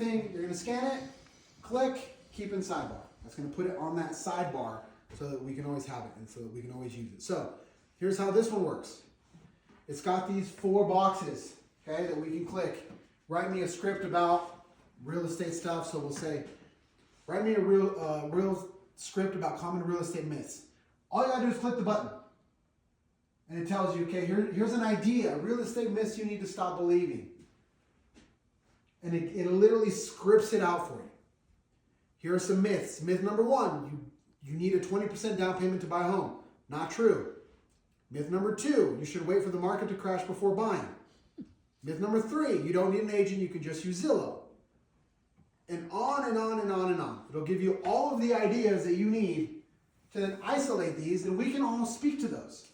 thing, you're going to scan it, click, keep in sidebar. That's going to put it on that sidebar so that we can always have it and so that we can always use it. So here's how this one works. It's got these 4 boxes, okay, that we can click. Write me a script about real estate stuff. So we'll say, write me a real script about common real estate myths. All you gotta do is click the button. And it tells you, okay, here's an idea, real estate myths you need to stop believing. And it literally scripts it out for you. Here are some myths. Myth number 1, you need a 20% down payment to buy a home. Not true. Myth number 2, you should wait for the market to crash before buying. Myth number 3, you don't need an agent, you can just use Zillow. And on and on and on and on. It'll give you all of the ideas that you need to then isolate these, and we can all speak to those.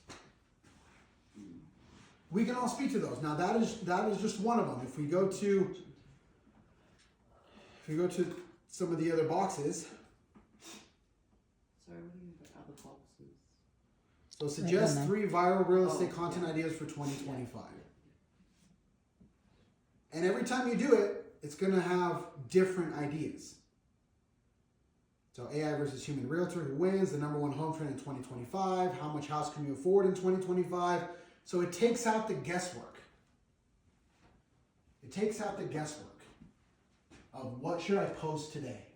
We can all speak to those. Now that is just one of them. If we go to some of the other boxes. Sorry, what do you mean by other boxes? So suggest 3 viral real estate content ideas for 2025. And every time you do it, it's going to have different ideas. So AI versus human realtor, who wins, the #1 home trend in 2025, how much house can you afford in 2025? So it takes out the guesswork. It takes out the guesswork of what should I post today?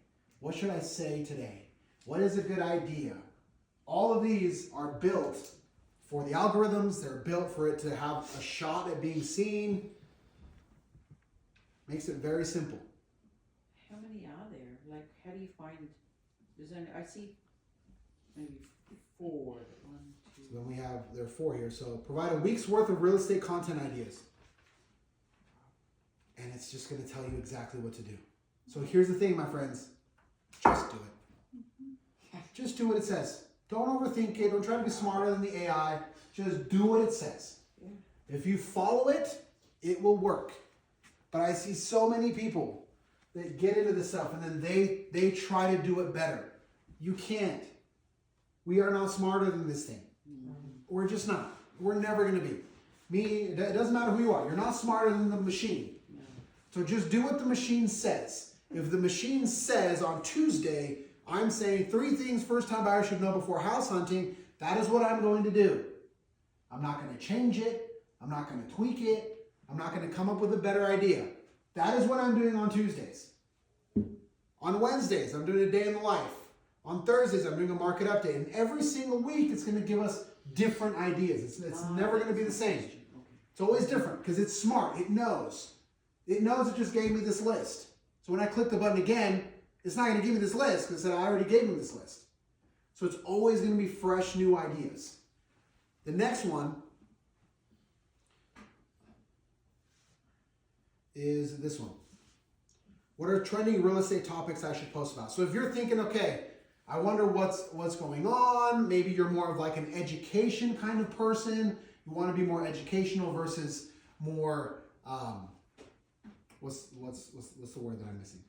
What should I say today? What is a good idea? All of these are built for the algorithms. They're built for it to have a shot at being seen. Makes it very simple. How many are there? Like, how do you find? There's only, I see maybe 4. 1, 2. So then there are 4 here. So provide a week's worth of real estate content ideas. And it's just going to tell you exactly what to do. So here's the thing, my friends. Just do it. Just do what it says. Don't overthink it. Don't try to be smarter than the AI. Just do what it says. If you follow it, it will work. But I see so many people that get into this stuff and then they try to do it better. You can't. We are not smarter than this thing. We're just not. We're never going to be. It doesn't matter who you are. You're not smarter than the machine. So just do what the machine says. If the machine says on Tuesday, I'm saying 3 things first-time buyers should know before house hunting, that is what I'm going to do. I'm not going to change it. I'm not going to tweak it. I'm not going to come up with a better idea. That is what I'm doing on Tuesdays. On Wednesdays, I'm doing a day in the life. On Thursdays, I'm doing a market update. And every single week, it's going to give us different ideas. It's never going to be the same. It's always different because it's smart. It knows. It knows it just gave me this list. So when I click the button again, it's not going to give me this list because I already gave me this list. So it's always going to be fresh, new ideas. The next one is this one. What are trending real estate topics I should post about? So if you're thinking, okay, I wonder what's going on. Maybe you're more of like an education kind of person. You want to be more educational versus more, what's the word that I'm missing?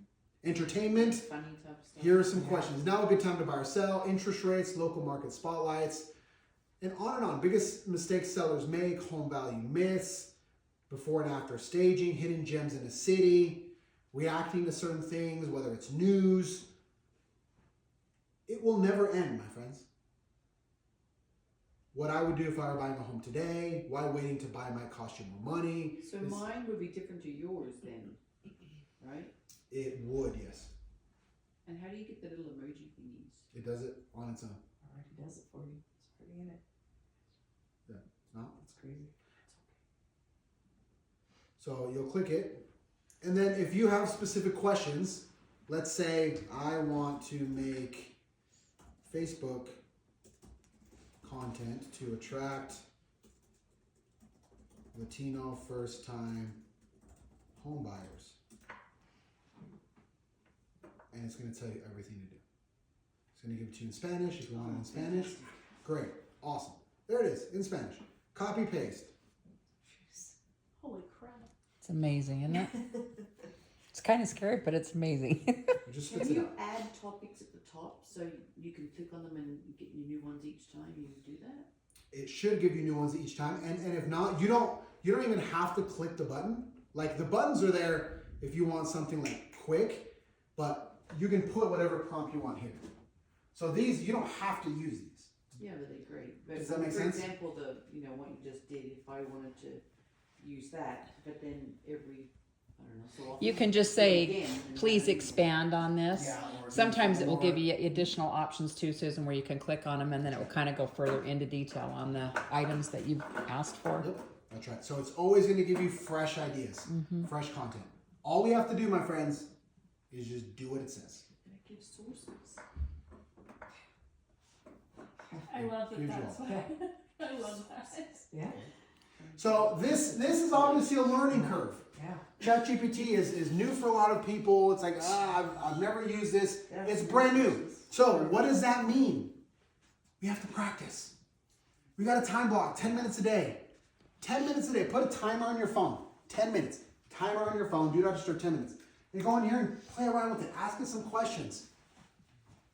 Entertainment. Funny type of stuff. Here are some questions. Now a good time to buy or sell. Interest rates, local market spotlights, and on and on. Biggest mistakes sellers make, home value myths, before and after staging, hidden gems in a city, reacting to certain things, whether it's news. It will never end, my friends. What I would do if I were buying a home today, why waiting to buy might cost you more money. So mine would be different to yours then, right? It would, yes. And how do you get the little emoji thingies? It does it on its own. Already does it for you. It's already in it. Yeah, no? That's crazy. So you'll click it. And then if you have specific questions, let's say I want to make Facebook content to attract Latino first-time home buyers. And it's going to tell you everything to do. It's going to give it to you in Spanish. If you want it in Spanish, great. Awesome. There it is, in Spanish. Copy, paste. Holy crap. It's amazing, isn't it? It's kind of scary, but it's amazing. It just Can spits it you out. add topics at the top so you can click on them and get your new ones each time you do that? It should give you new ones each time. And if not, you don't even have to click the button. Like the buttons are there if you want something like quick, but you can put whatever prompt you want here. So these, you don't have to use these. Yeah, but they're great. But Does that make for sense? example, what you just did, if I wanted to use that, but then every, I don't know, so often. You can just do it say, again, and please then- expand on this. Or Sometimes it will more. give you additional options too, Susan, where you can click on them and then it will kind of go further into detail on the items that you've asked for. Yep, that's right. So it's always going to give you fresh ideas, fresh content. All we have to do, my friends, is just do what it says. And it gives sources. I love that. Huge That's role. why. I love that. Yeah. So this is obviously a learning curve. Yeah. ChatGPT is new for a lot of people. It's like, I've never used this. Yeah. It's brand new. So what does that mean? We have to practice. We got a time block, 10 minutes a day. 10 minutes a day. Put a timer on your phone. 10 minutes. Timer on your phone. Do not disturb 10 minutes. You go in here and play around with it. Ask it some questions.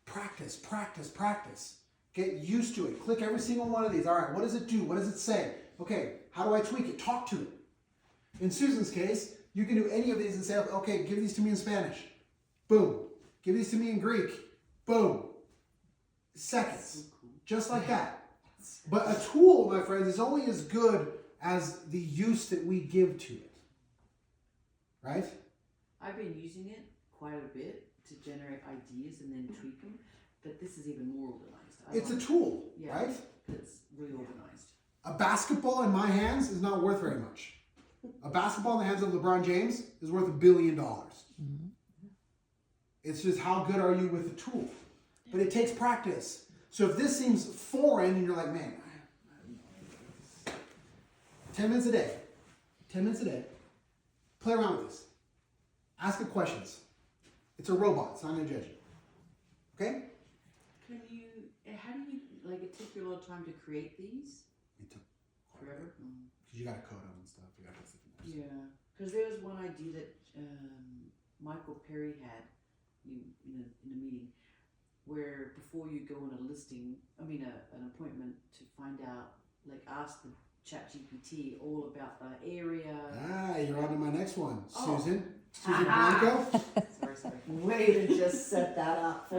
Practice, practice, practice. Get used to it. Click every single one of these. All right, what does it do? What does it say? Okay, how do I tweak it? Talk to it. In Susan's case, you can do any of these and say, okay, give these to me in Spanish. Boom. Give these to me in Greek. Boom. Seconds. Just like that. But a tool, my friends, is only as good as the use that we give to it. Right? I've been using it quite a bit to generate ideas and then tweak them, but this is even more organized. It's a tool, Yeah. right? It's reorganized. A basketball in my hands is not worth very much. A basketball in the hands of LeBron James is worth $1 billion. It's just how good are you with the tool? But it takes practice. So if this seems foreign and you're like, man, 10 minutes a day. 10 minutes a day. Play around with this. Ask it questions. It's a robot. It's not going to judge you. Okay? How do you, like, it took you a lot of time to create these? It took Forever? because you got to code them and stuff. You got to Yeah, because there was one idea that Michael Perry had in a meeting where before you go on an appointment to find out, like, ask the ChatGPT all about the area. You're on to my next one, Oh. Susan. Susan Ah. Blanco. Sorry. Way to just set that up for